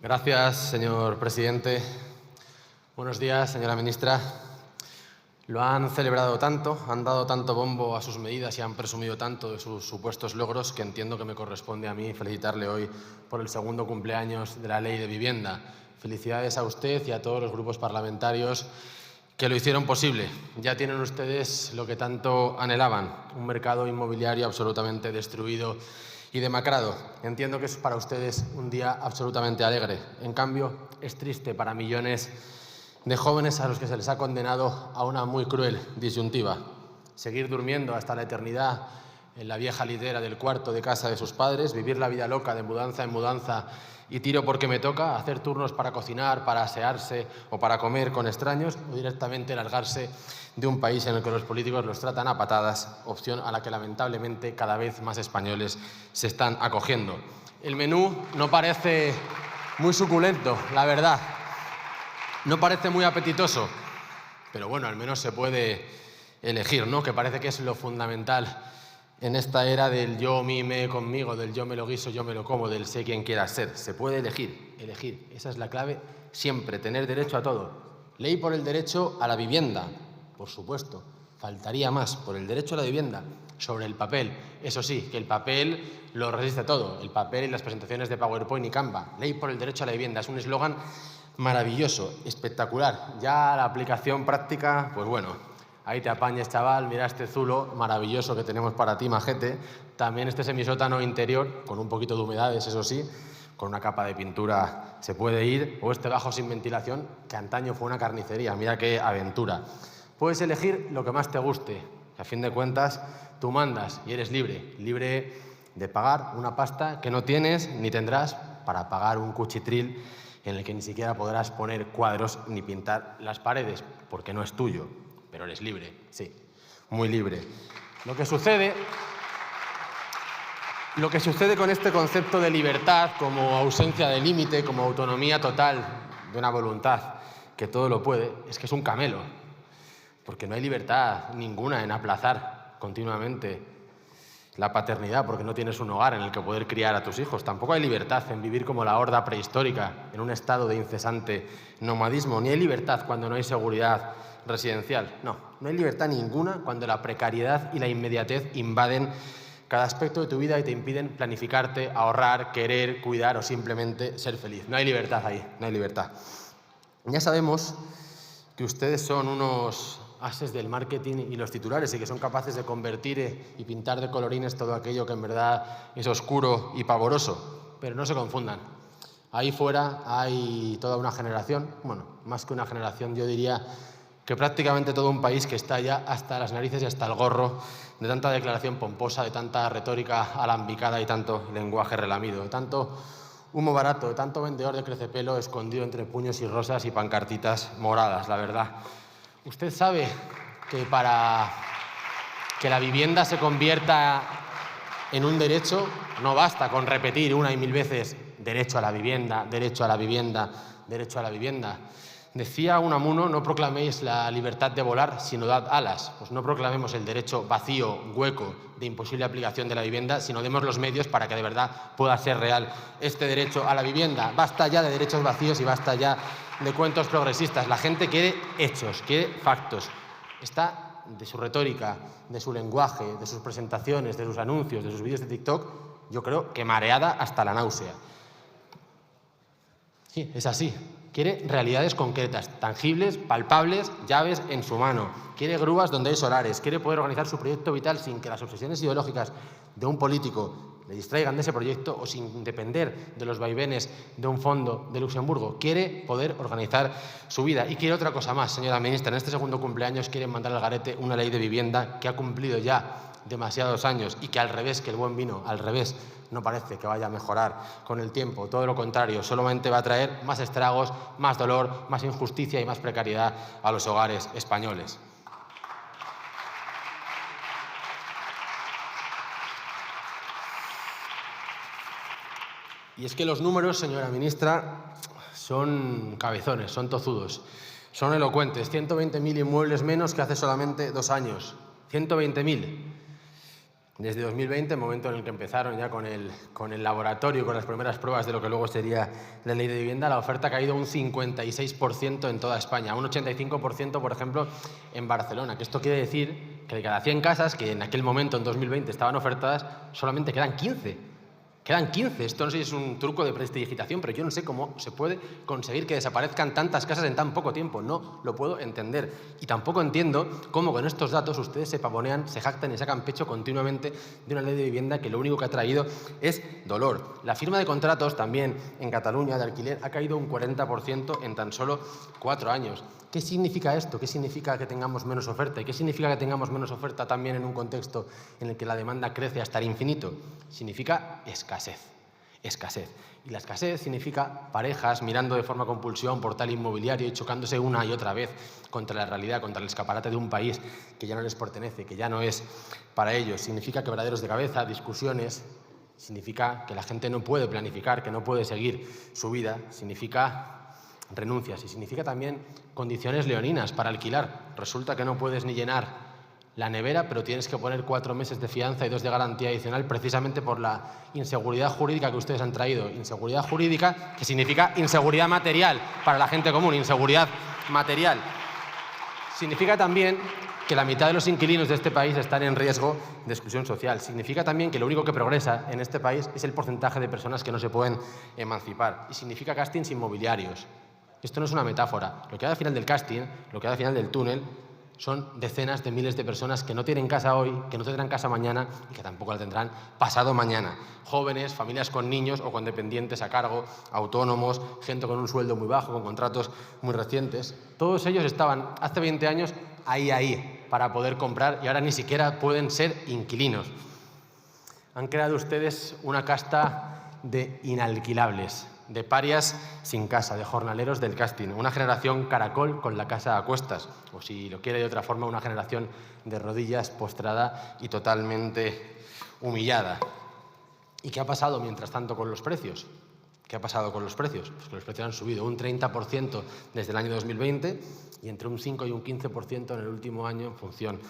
Gracias, señor presidente. Buenos días, señora ministra. Lo han celebrado tanto, han dado tanto bombo a sus medidas y han presumido tanto de sus supuestos logros que entiendo que me corresponde a mí felicitarle hoy por el segundo cumpleaños de la Ley de Vivienda. Felicidades a usted y a todos los grupos parlamentarios que lo hicieron posible. Ya tienen ustedes lo que tanto anhelaban, un mercado inmobiliario absolutamente destruido y demacrado. Entiendo que es para ustedes un día absolutamente alegre. En cambio, es triste para millones de jóvenes a los que se les ha condenado a una muy cruel disyuntiva. Seguir durmiendo hasta la eternidad en la vieja litera del cuarto de casa de sus padres, vivir la vida loca de mudanza en mudanza y tiro porque me toca, hacer turnos para cocinar, para asearse o para comer con extraños, o directamente largarse de un país en el que los políticos los tratan a patadas, opción a la que lamentablemente cada vez más españoles se están acogiendo. El menú no parece muy suculento, la verdad. No parece muy apetitoso, pero bueno, al menos se puede elegir, ¿no? Que parece que es lo fundamental en esta era del yo, mí, me, conmigo, del yo me lo guiso, yo me lo como, del sé quién quiera ser. Se puede elegir, elegir. Esa es la clave siempre, tener derecho a todo. Ley por el derecho a la vivienda, por supuesto. Faltaría más, por el derecho a la vivienda, sobre el papel. Eso sí, que el papel lo resiste todo. El papel y las presentaciones de PowerPoint y Canva. Ley por el derecho a la vivienda. Es un eslogan maravilloso, espectacular. Ya la aplicación práctica, pues bueno, ahí te apañes, chaval, mira este zulo maravilloso que tenemos para ti, majete. También este semisótano interior, con un poquito de humedades, eso sí, con una capa de pintura se puede ir, o este bajo sin ventilación, que antaño fue una carnicería, mira qué aventura. Puedes elegir lo que más te guste, que a fin de cuentas tú mandas y eres libre, libre de pagar una pasta que no tienes ni tendrás para pagar un cuchitril en el que ni siquiera podrás poner cuadros ni pintar las paredes, porque no es tuyo, pero eres libre, sí, muy libre. Lo que sucede con este concepto de libertad como ausencia de límite, como autonomía total de una voluntad que todo lo puede, es que es un camelo, porque no hay libertad ninguna en aplazar continuamente la paternidad porque no tienes un hogar en el que poder criar a tus hijos. Tampoco hay libertad en vivir como la horda prehistórica, en un estado de incesante nomadismo. Ni hay libertad cuando no hay seguridad residencial. No hay libertad ninguna cuando la precariedad y la inmediatez invaden cada aspecto de tu vida y te impiden planificarte, ahorrar, querer, cuidar o simplemente ser feliz. No hay libertad ahí, no hay libertad. Ya sabemos que ustedes son unos ases del marketing y los titulares y que son capaces de convertir y pintar de colorines todo aquello que en verdad es oscuro y pavoroso. Pero no se confundan. Ahí fuera hay toda una generación, bueno, más que una generación, yo diría que prácticamente todo un país que está ya hasta las narices y hasta el gorro de tanta declaración pomposa, de tanta retórica alambicada y tanto lenguaje relamido, de tanto humo barato, de tanto vendedor de crecepelo escondido entre puños y rosas y pancartitas moradas, la verdad. Usted sabe que para que la vivienda se convierta en un derecho no basta con repetir una y mil veces derecho a la vivienda, derecho a la vivienda, derecho a la vivienda. Decía Unamuno, no proclaméis la libertad de volar, sino dad alas. Pues no proclamemos el derecho vacío, hueco, de imposible aplicación de la vivienda, sino demos los medios para que de verdad pueda ser real este derecho a la vivienda. Basta ya de derechos vacíos y basta ya de cuentos progresistas. La gente quiere hechos, quiere factos. Está de su retórica, de su lenguaje, de sus presentaciones, de sus anuncios, de sus vídeos de TikTok, yo creo que mareada hasta la náusea. Sí, es así. Quiere realidades concretas, tangibles, palpables, llaves en su mano. Quiere grúas donde hay solares. Quiere poder organizar su proyecto vital sin que las obsesiones ideológicas de un político le distraigan de ese proyecto o sin depender de los vaivenes de un fondo de Luxemburgo. Quiere poder organizar su vida. Y quiere otra cosa más, señora ministra. En este segundo cumpleaños quieren mandar al garete una ley de vivienda que ha cumplido ya demasiados años y que al revés que el buen vino, al revés, no parece que vaya a mejorar con el tiempo. Todo lo contrario, solamente va a traer más estragos, más dolor, más injusticia y más precariedad a los hogares españoles. Y es que los números, señora ministra, son cabezones, son tozudos, son elocuentes. 120.000 inmuebles menos que hace solamente 2 años. 120.000. Desde 2020, momento en el que empezaron ya con el laboratorio, con las primeras pruebas de lo que luego sería la ley de vivienda, la oferta ha caído un 56% en toda España, un 85%, por ejemplo, en Barcelona. Que esto quiere decir que de cada 100 casas que en aquel momento, en 2020, estaban ofertadas, solamente quedan 15. Quedan 15. Esto no sé si es un truco de prestidigitación, pero yo no sé cómo se puede conseguir que desaparezcan tantas casas en tan poco tiempo. No lo puedo entender. Y tampoco entiendo cómo con estos datos ustedes se pavonean, se jactan y sacan pecho continuamente de una ley de vivienda que lo único que ha traído es dolor. La firma de contratos también en Cataluña de alquiler ha caído un 40% en tan solo 4 años. ¿Qué significa esto? ¿Qué significa que tengamos menos oferta? ¿Y qué significa que tengamos menos oferta también en un contexto en el que la demanda crece hasta el infinito? Significa escasez. Escasez. Y la escasez significa parejas mirando de forma compulsiva un portal inmobiliario y chocándose una y otra vez contra la realidad, contra el escaparate de un país que ya no les pertenece, que ya no es para ellos. Significa quebraderos de cabeza, discusiones. Significa que la gente no puede planificar, que no puede seguir su vida. Significa renuncias y significa también condiciones leoninas para alquilar. Resulta que no puedes ni llenar la nevera, pero tienes que poner 4 meses de fianza y 2 de garantía adicional precisamente por la inseguridad jurídica que ustedes han traído. Inseguridad jurídica que significa inseguridad material para la gente común, inseguridad material. Significa también que la mitad de los inquilinos de este país están en riesgo de exclusión social. Significa también que lo único que progresa en este país es el porcentaje de personas que no se pueden emancipar. Y significa castings inmobiliarios. Esto no es una metáfora. Lo que hay al final del casting, lo que hay al final del túnel, son decenas de miles de personas que no tienen casa hoy, que no tendrán casa mañana y que tampoco la tendrán pasado mañana. Jóvenes, familias con niños o con dependientes a cargo, autónomos, gente con un sueldo muy bajo, con contratos muy recientes. Todos ellos estaban hace 20 años ahí, para poder comprar y ahora ni siquiera pueden ser inquilinos. Han creado ustedes una casta de inalquilables, de parias sin casa, de jornaleros del casting, una generación caracol con la casa a cuestas, o si lo quiere de otra forma, una generación de rodillas postrada y totalmente humillada. ¿Y qué ha pasado mientras tanto con los precios? ¿Qué ha pasado con los precios? Pues que los precios han subido un 30% desde el año 2020 y entre un 5 y un 15% en el último año en función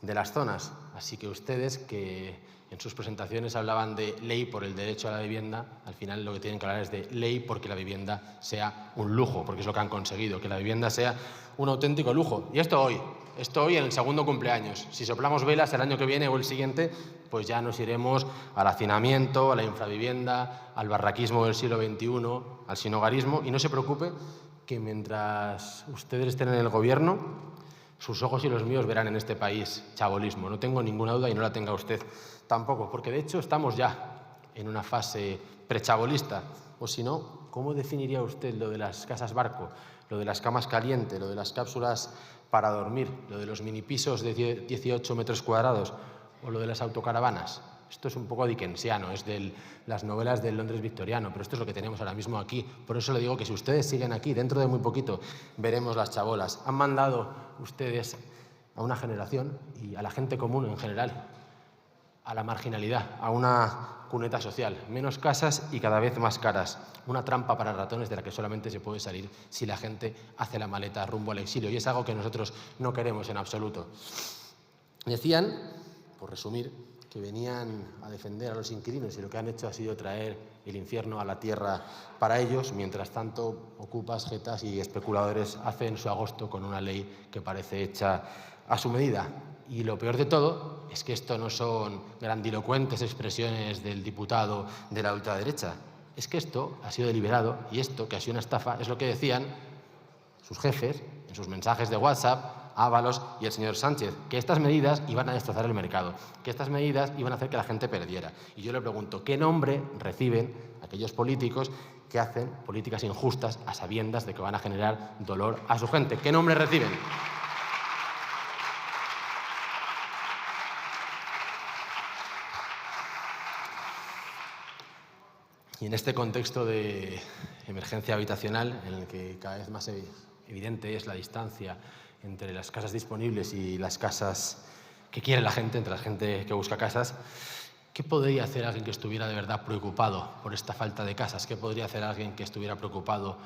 de las zonas. Así que ustedes, que en sus presentaciones hablaban de ley por el derecho a la vivienda, al final lo que tienen que hablar es de ley porque la vivienda sea un lujo, porque es lo que han conseguido, que la vivienda sea un auténtico lujo. Y esto hoy en el segundo cumpleaños. Si soplamos velas el año que viene o el siguiente, pues ya nos iremos al hacinamiento, a la infravivienda, al barraquismo del siglo XXI, al sinhogarismo. Y no se preocupe que mientras ustedes estén en el gobierno, sus ojos y los míos verán en este país chabolismo. No tengo ninguna duda y no la tenga usted tampoco, porque de hecho estamos ya en una fase prechabolista. O si no, ¿cómo definiría usted lo de las casas barco, lo de las camas calientes, lo de las cápsulas para dormir, lo de los minipisos de 18 metros cuadrados o lo de las autocaravanas? Esto es un poco dickensiano, es de las novelas del Londres victoriano, pero esto es lo que tenemos ahora mismo aquí. Por eso le digo que si ustedes siguen aquí, dentro de muy poquito veremos las chabolas. Han mandado ustedes a una generación y a la gente común en general a la marginalidad, a una cuneta social. Menos casas y cada vez más caras. Una trampa para ratones de la que solamente se puede salir si la gente hace la maleta rumbo al exilio. Y es algo que nosotros no queremos en absoluto. Decían, por resumir, que venían a defender a los inquilinos y lo que han hecho ha sido traer el infierno a la tierra para ellos. Mientras tanto, ocupas, jetas y especuladores hacen su agosto con una ley que parece hecha a su medida. Y lo peor de todo es que esto no son grandilocuentes expresiones del diputado de la ultraderecha. Es que esto ha sido deliberado y esto, que ha sido una estafa, es lo que decían sus jefes en sus mensajes de WhatsApp, Ábalos y el señor Sánchez, que estas medidas iban a destrozar el mercado, que estas medidas iban a hacer que la gente perdiera. Y yo le pregunto, ¿qué nombre reciben aquellos políticos que hacen políticas injustas a sabiendas de que van a generar dolor a su gente? ¿Qué nombre reciben? Y en este contexto de emergencia habitacional, en el que cada vez más evidente es la distancia entre las casas disponibles y las casas que quiere la gente, entre la gente que busca casas, ¿qué podría hacer alguien que estuviera de verdad preocupado por esta falta de casas? ¿Qué podría hacer alguien que estuviera preocupado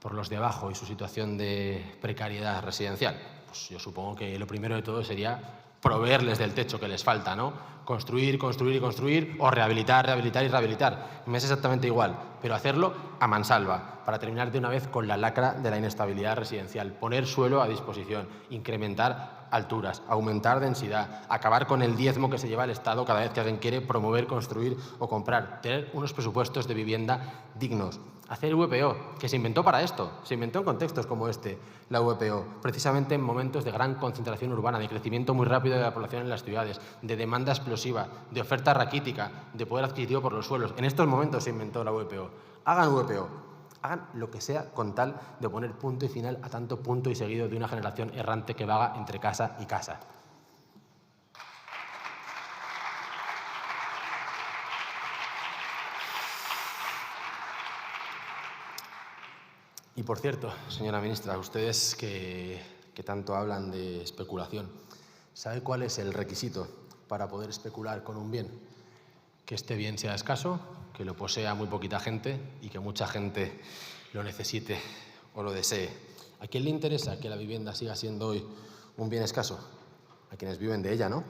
por los de abajo y su situación de precariedad residencial? Pues yo supongo que lo primero de todo sería proveerles del techo que les falta, ¿no? Construir, construir y construir, o rehabilitar, rehabilitar y rehabilitar. Me es exactamente igual, pero hacerlo a mansalva, para terminar de una vez con la lacra de la inestabilidad residencial, poner suelo a disposición, incrementar alturas, aumentar densidad, acabar con el diezmo que se lleva el Estado cada vez que alguien quiere promover, construir o comprar, tener unos presupuestos de vivienda dignos. Hacer VPO, que se inventó para esto, se inventó en contextos como este, la VPO, precisamente en momentos de gran concentración urbana, de crecimiento muy rápido de la población en las ciudades, de demanda explosiva, de oferta raquítica, de poder adquisitivo por los suelos. En estos momentos se inventó la VPO. Hagan VPO, hagan lo que sea con tal de poner punto y final a tanto punto y seguido de una generación errante que vaga entre casa y casa. Y por cierto, señora ministra, ustedes que tanto hablan de especulación, ¿sabe cuál es el requisito para poder especular con un bien? Que este bien sea escaso, que lo posea muy poquita gente y que mucha gente lo necesite o lo desee. ¿A quién le interesa que la vivienda siga siendo hoy un bien escaso? A quienes viven de ella, ¿no?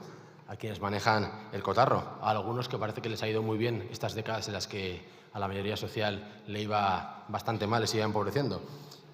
A quienes manejan el cotarro, a algunos que parece que les ha ido muy bien estas décadas en las que a la mayoría social le iba bastante mal, les iba empobreciendo.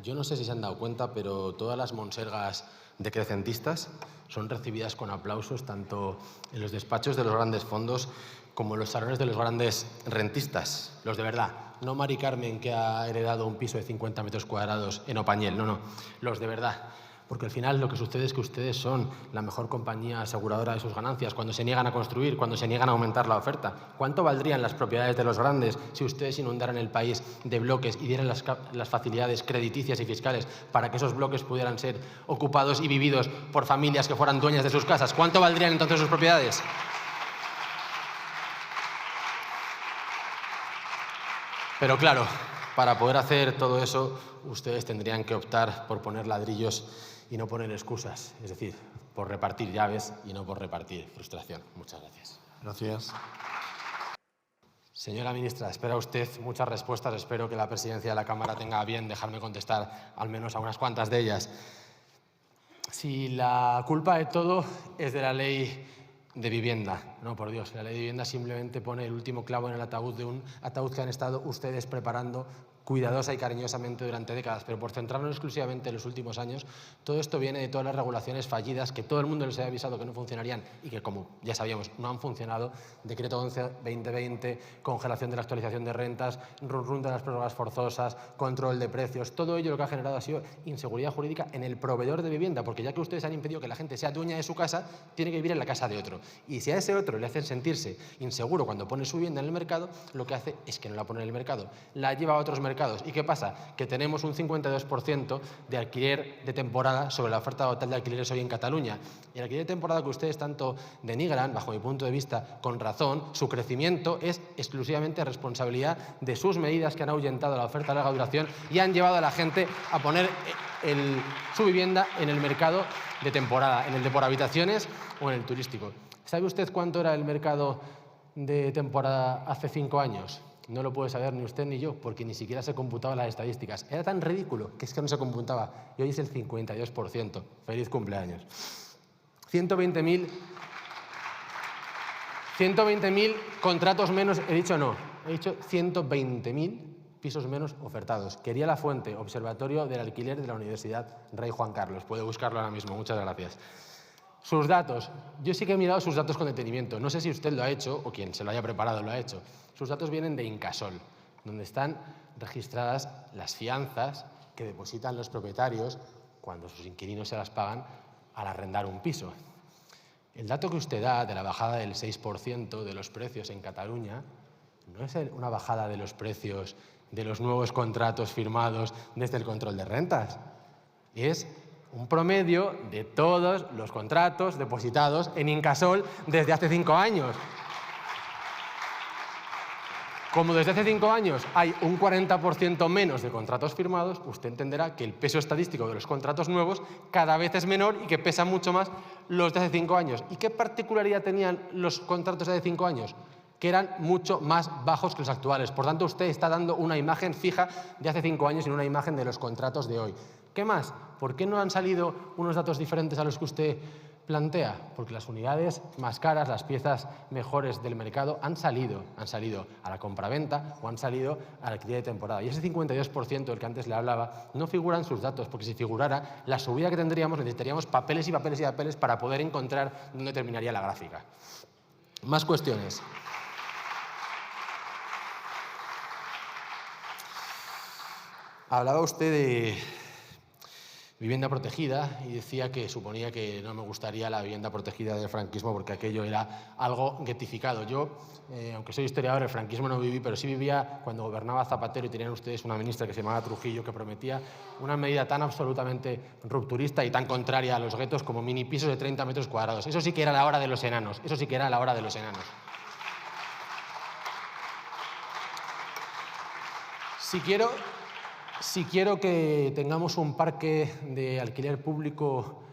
Yo no sé si se han dado cuenta, pero todas las monsergas decrecentistas son recibidas con aplausos tanto en los despachos de los grandes fondos como en los salones de los grandes rentistas, los de verdad. No Mari Carmen, que ha heredado un piso de 50 metros cuadrados en Opañel, no, los de verdad. Porque al final lo que sucede es que ustedes son la mejor compañía aseguradora de sus ganancias cuando se niegan a construir, cuando se niegan a aumentar la oferta. ¿Cuánto valdrían las propiedades de los grandes si ustedes inundaran el país de bloques y dieran las facilidades crediticias y fiscales para que esos bloques pudieran ser ocupados y vividos por familias que fueran dueñas de sus casas? ¿Cuánto valdrían entonces sus propiedades? Pero claro, para poder hacer todo eso, ustedes tendrían que optar por poner ladrillos y no poner excusas, es decir, por repartir llaves y no por repartir frustración. Muchas gracias. Gracias. Señora ministra, espera usted muchas respuestas. Espero que la presidencia de la Cámara tenga a bien dejarme contestar al menos a unas cuantas de ellas. Si la culpa de todo es de la ley de vivienda, no, por Dios, la ley de vivienda simplemente pone el último clavo en el ataúd de un ataúd que han estado ustedes preparando cuidadosa y cariñosamente durante décadas, pero por centrarnos exclusivamente en los últimos años, todo esto viene de todas las regulaciones fallidas que todo el mundo les había avisado que no funcionarían y que, como ya sabíamos, no han funcionado. Decreto 11/2020, congelación de la actualización de rentas, run de las prórrogas forzosas, control de precios, todo ello lo que ha generado ha sido inseguridad jurídica en el proveedor de vivienda, porque ya que ustedes han impedido que la gente sea dueña de su casa, tiene que vivir en la casa de otro. Y si a ese otro le hacen sentirse inseguro cuando pone su vivienda en el mercado, lo que hace es que no la pone en el mercado, la lleva a otros mercados. ¿Y qué pasa? Que tenemos un 52% de alquiler de temporada sobre la oferta total de alquileres hoy en Cataluña. Y el alquiler de temporada que ustedes tanto denigran, bajo mi punto de vista, con razón, su crecimiento es exclusivamente responsabilidad de sus medidas que han ahuyentado la oferta de larga duración y han llevado a la gente a poner su vivienda en el mercado de temporada, en el de por habitaciones o en el turístico. ¿Sabe usted cuánto era el mercado de temporada hace 5 años? No lo puede saber ni usted ni yo, porque ni siquiera se computaban las estadísticas. Era tan ridículo que es que no se computaba. Y hoy es el 52%. ¡Feliz cumpleaños! 120.000 contratos menos, he dicho no, he dicho 120.000 pisos menos ofertados. Quería la fuente, Observatorio del Alquiler de la Universidad Rey Juan Carlos. Puede buscarlo ahora mismo. Muchas gracias. Sus datos. Yo sí que he mirado sus datos con detenimiento. No sé si usted lo ha hecho o quien se lo haya preparado lo ha hecho. Sus datos vienen de Incasol, donde están registradas las fianzas que depositan los propietarios cuando sus inquilinos se las pagan al arrendar un piso. El dato que usted da de la bajada del 6% de los precios en Cataluña no es una bajada de los precios de los nuevos contratos firmados desde el control de rentas. Es un promedio de todos los contratos depositados en Incasol desde hace 5 años. Como desde hace 5 años hay un 40% menos de contratos firmados, usted entenderá que el peso estadístico de los contratos nuevos cada vez es menor y que pesan mucho más los de hace 5 años. ¿Y qué particularidad tenían los contratos de hace 5 años? Que eran mucho más bajos que los actuales. Por tanto, usted está dando una imagen fija de hace 5 años y no una imagen de los contratos de hoy. ¿Qué más? ¿Por qué no han salido unos datos diferentes a los que usted plantea? Porque las unidades más caras, las piezas mejores del mercado han salido a la compraventa o han salido al alquiler de temporada. Y ese 52% del que antes le hablaba no figura en sus datos, porque si figurara, la subida que tendríamos necesitaríamos papeles y papeles y papeles para poder encontrar dónde terminaría la gráfica. Más cuestiones. Hablaba usted de vivienda protegida y decía que suponía que no me gustaría la vivienda protegida del franquismo porque aquello era algo guetificado. Yo, aunque soy historiador, el franquismo no viví, pero sí vivía cuando gobernaba Zapatero y tenían ustedes una ministra que se llamaba Trujillo que prometía una medida tan absolutamente rupturista y tan contraria a los guetos como mini pisos de 30 metros cuadrados. Eso sí que era la hora de los enanos. Eso sí que era la hora de los enanos. Si quiero que tengamos un parque de alquiler público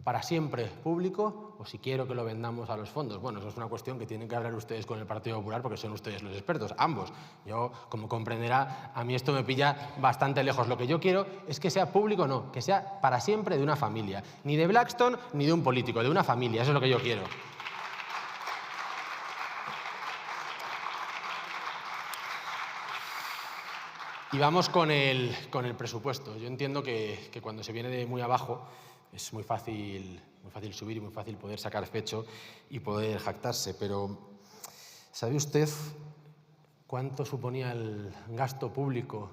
para siempre público o si quiero que lo vendamos a los fondos. Bueno, eso es una cuestión que tienen que hablar ustedes con el Partido Popular porque son ustedes los expertos, ambos. Yo, como comprenderá, a mí esto me pilla bastante lejos. Lo que yo quiero es que sea público, no, que sea para siempre de una familia. Ni de Blackstone ni de un político, de una familia. Eso es lo que yo quiero. Y vamos con el presupuesto. Yo entiendo que cuando se viene de muy abajo es muy fácil subir y muy fácil poder sacar pecho y poder jactarse, pero ¿sabe usted cuánto suponía el gasto público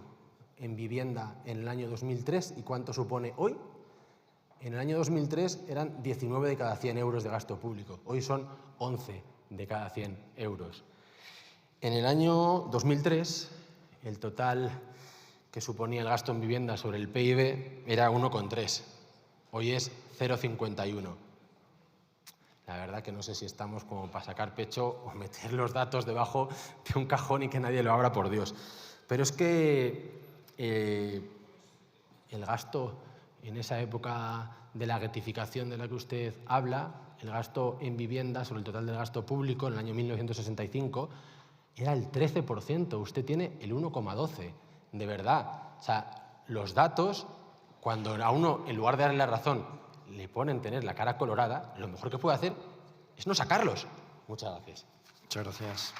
en vivienda en el año 2003 y cuánto supone hoy? En el año 2003 eran 19 de cada 100 euros de gasto público. Hoy son 11 de cada 100 euros. En el año 2003, el total que suponía el gasto en vivienda sobre el PIB era 1,3. Hoy es 0,51. La verdad que no sé si estamos como para sacar pecho o meter los datos debajo de un cajón y que nadie lo abra, por Dios. Pero es que el gasto en esa época de la guetificación de la que usted habla, el gasto en vivienda sobre el total del gasto público en el año 1965 era el 13%. Usted tiene el 1,12%. De verdad. O sea, los datos, cuando a uno, en lugar de darle la razón, le ponen tener la cara colorada, lo mejor que puede hacer es no sacarlos. Muchas gracias. Muchas gracias.